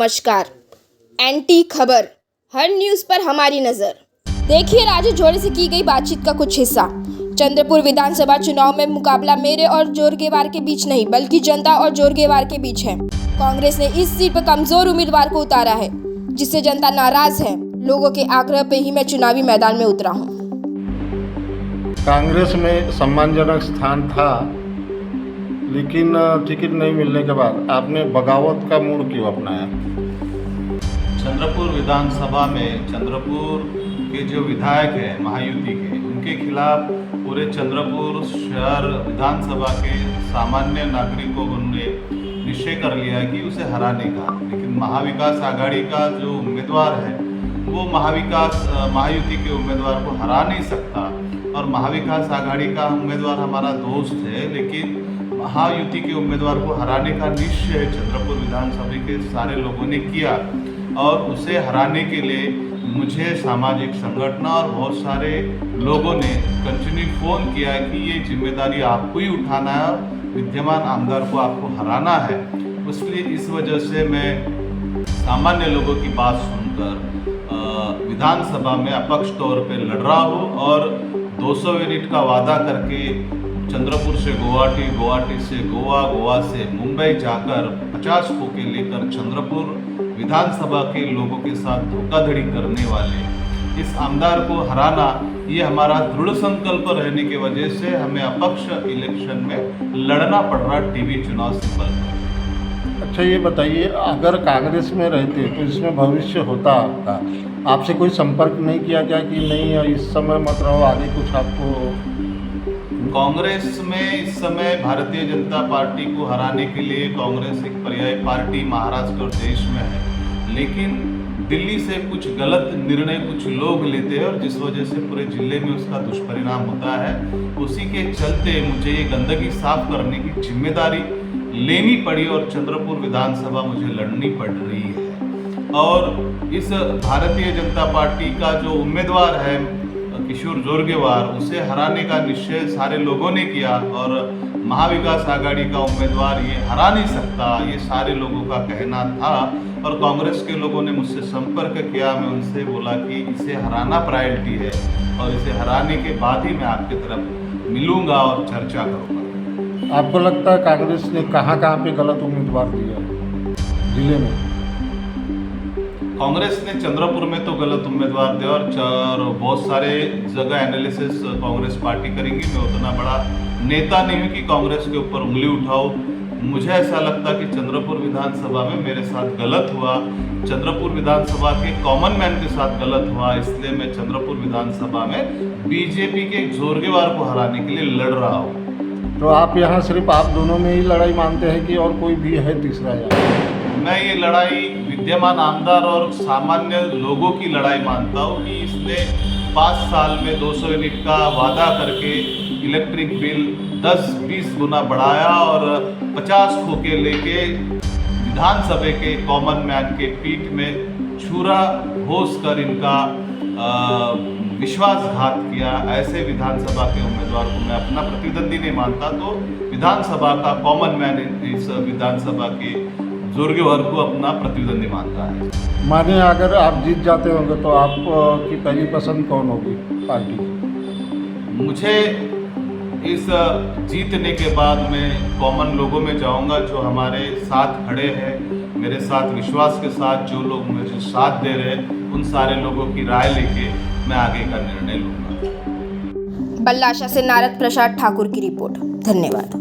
नमस्कार। एंटी खबर, हर न्यूज़ पर हमारी नज़र। देखिए राजू जोड़े से की गई बातचीत का कुछ हिस्सा। चंद्रपुर विधानसभा चुनाव में मुकाबला मेरे और जोरगेवार के बीच नहीं बल्कि जनता और जोरगेवार के बीच है। कांग्रेस ने इस सीट पर कमजोर उम्मीदवार को उतारा है, जिससे जनता नाराज है। लोगों के आग्रह पे ही मैं चुनावी मैदान में उतरा हूँ। कांग्रेस में सम्मानजनक स्थान था, लेकिन टिकट नहीं मिलने के बाद आपने बगावत का मूड क्यों अपनाया? चंद्रपुर विधानसभा में चंद्रपुर के जो विधायक हैं महायुति के, उनके खिलाफ पूरे चंद्रपुर शहर विधानसभा के सामान्य नागरिकों ने निश्चय कर लिया कि उसे हराने का। लेकिन महाविकास आघाड़ी का जो उम्मीदवार है वो महायुति के उम्मीदवार को हरा नहीं सकता। और महाविकास आघाड़ी का उम्मीदवार हमारा दोस्त है, लेकिन महायुति के उम्मीदवार को हराने का निश्चय चंद्रपुर विधानसभा के सारे लोगों ने किया। और उसे हराने के लिए मुझे सामाजिक संगठन और बहुत सारे लोगों ने कंटिन्यू फ़ोन किया कि ये जिम्मेदारी आपको ही उठाना है और विद्यमान आमदार को आपको हराना है। इसलिए इस वजह से मैं सामान्य लोगों की बात सुनकर विधानसभा में अपक्ष तौर पे लड़ रहा हूँ और 200 यूनिट का वादा करके चंद्रपुर से गुवाहाटी, गुवाहाटी से गोवा, गोवा से मुंबई जाकर 50 खोखे लेकर चंद्रपुर विधानसभा के लोगों के साथ धोखाधड़ी करने वाले इस आमदार को हराना, ये हमारा दृढ़ संकल्प रहने की वजह से हमें अपक्ष इलेक्शन में लड़ना पड़ रहा टीवी चुनाव सिंपल। अच्छा ये बताइए, अगर कांग्रेस में रहते तो इसमें भविष्य होता आपका? आपसे कोई संपर्क नहीं किया क्या कि नहीं इस समय मत रहो, आगे कुछ आपको? कांग्रेस में इस समय भारतीय जनता पार्टी को हराने के लिए कांग्रेस एक पर्याय पार्टी महाराष्ट्र और देश में है, लेकिन दिल्ली से कुछ गलत निर्णय कुछ लोग लेते हैं और जिस वजह से पूरे जिले में उसका दुष्परिणाम होता है। उसी के चलते मुझे ये गंदगी साफ करने की जिम्मेदारी लेनी पड़ी और चंद्रपुर विधानसभा मुझे लड़नी पड़ रही है। और इस भारतीय जनता पार्टी का जो उम्मीदवार है किशोर जोरगेवार, उसे हराने का निश्चय सारे लोगों ने किया और महाविकास आघाड़ी का उम्मीदवार ये हरा नहीं सकता, ये सारे लोगों का कहना था। और कांग्रेस के लोगों ने मुझसे संपर्क किया, मैं उनसे बोला कि इसे हराना प्रायोरिटी है और इसे हराने के बाद ही मैं आपकी तरफ मिलूंगा और चर्चा करूंगा। आपको लगता है कांग्रेस ने कहाँ पे गलत उम्मीदवार दिया है जिले में? कांग्रेस ने चंद्रपुर में तो गलत उम्मीदवार दिया और बहुत सारे जगह एनालिसिस कांग्रेस पार्टी करेंगी। मैं उतना बड़ा नेता नहीं हूँ कि कांग्रेस के ऊपर उंगली उठाओ। मुझे ऐसा लगता कि चंद्रपुर विधानसभा में मेरे साथ गलत हुआ, चंद्रपुर विधानसभा के कॉमन मैन के साथ गलत हुआ, इसलिए मैं चंद्रपुर विधानसभा में बीजेपी के जोरगेवार को हराने के लिए लड़ रहा हूँ। तो आप यहाँ सिर्फ आप दोनों में ही लड़ाई मानते हैं कि और कोई भी है तीसरा? मैं ये लड़ाई विद्यमान आमदार और सामान्य लोगों की लड़ाई मानता हूँ कि इसने 5 साल में 200 यूनिट का वादा करके इलेक्ट्रिक बिल 10-20 गुना बढ़ाया और 50 खोखे लेके विधानसभा के कॉमन मैन के पीठ में छुरा घोंस कर इनका विश्वासघात किया। ऐसे विधानसभा के उम्मीदवार को मैं अपना प्रतिद्वंदी नहीं मानता, तो विधानसभा का कॉमन मैन इस विधानसभा के जोरगेवार को अपना प्रतिद्वंदी मानता है। माने अगर आप जीत जाते होंगे तो आपकी पहली पसंद कौन होगी पार्टी? मुझे इस जीतने के बाद मैं कॉमन लोगों में जाऊंगा जो हमारे साथ खड़े हैं, मेरे साथ विश्वास के साथ जो लोग मुझे साथ दे रहे हैं, उन सारे लोगों की राय लेके मैं आगे का निर्णय लूंगा। बल्लाशा से नारद प्रसाद ठाकुर की रिपोर्ट। धन्यवाद।